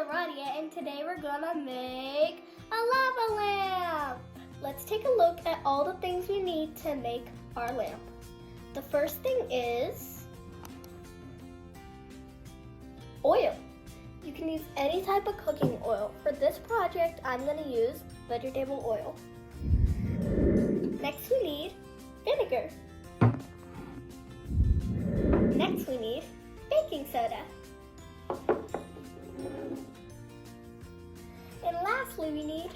Aradia, and today we're gonna make a lava lamp. Let's take a look at all the things we need to make our lamp. The first thing is oil. You can use any type of cooking oil. For this project, I'm gonna use vegetable oil. Next we need vinegar. Next we need baking soda. And lastly, we need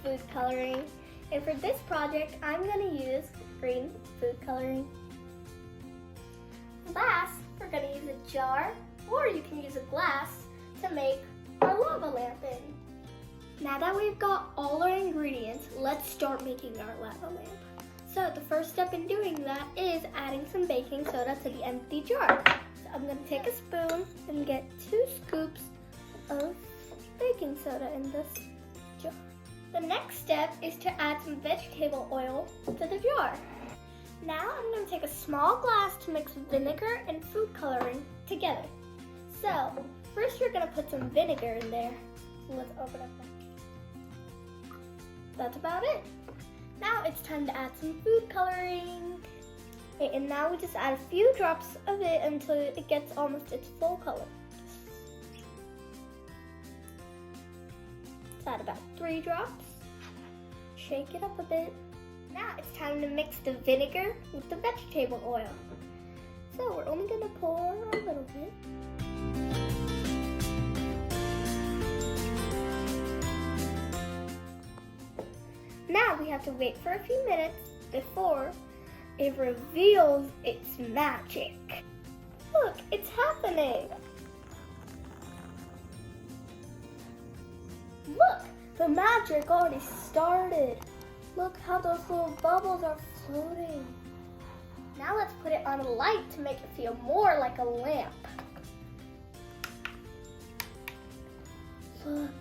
food coloring. And for this project, I'm going to use green food coloring. Last, we're going to use a jar, or you can use a glass to make our lava lamp in. Now that we've got all our ingredients, let's start making our lava lamp. So the first step in doing that is adding some baking soda to the empty jar. So I'm going to take a spoon and get 2 scoops of baking soda in this jar. The next step is to add some vegetable oil to the jar. Now I'm going to take a small glass to mix vinegar and food coloring together. So first we're going to put some vinegar in there. So let's open up that. That's about it. Now it's time to add some food coloring. Okay, and now we just add a few drops of it until it gets almost its full color. Let's add about 3 drops. Shake it up a bit. Now it's time to mix the vinegar with the vegetable oil. So we're only going to pour a little bit. Now we have to wait for a few minutes before it reveals its magic. Look, it's happening. Look, the magic already started. Look how those little bubbles are floating. Now let's put it on a light to make it feel more like a lamp. Look,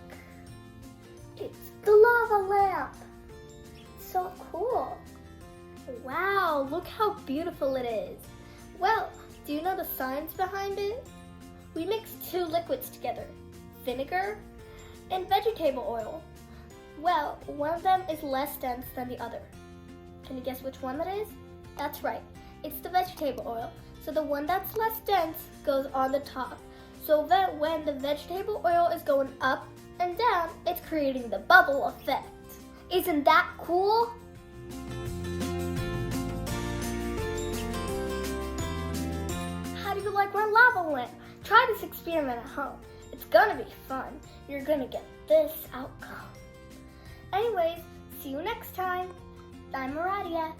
it's the lava lamp. So cool. Wow, look how beautiful it is. Well, do you know the science behind it? We mixed 2 liquids together, vinegar and vegetable oil. Well, one of them is less dense than the other. Can you guess which one that is? That's right, it's the vegetable oil. So the one that's less dense goes on the top. So that when the vegetable oil is going up and down, it's creating the bubble effect. Isn't that cool? How do you like my lava lamp? Try this experiment at home. It's gonna be fun. You're gonna get this outcome. Anyways, see you next time. I'm Aradia.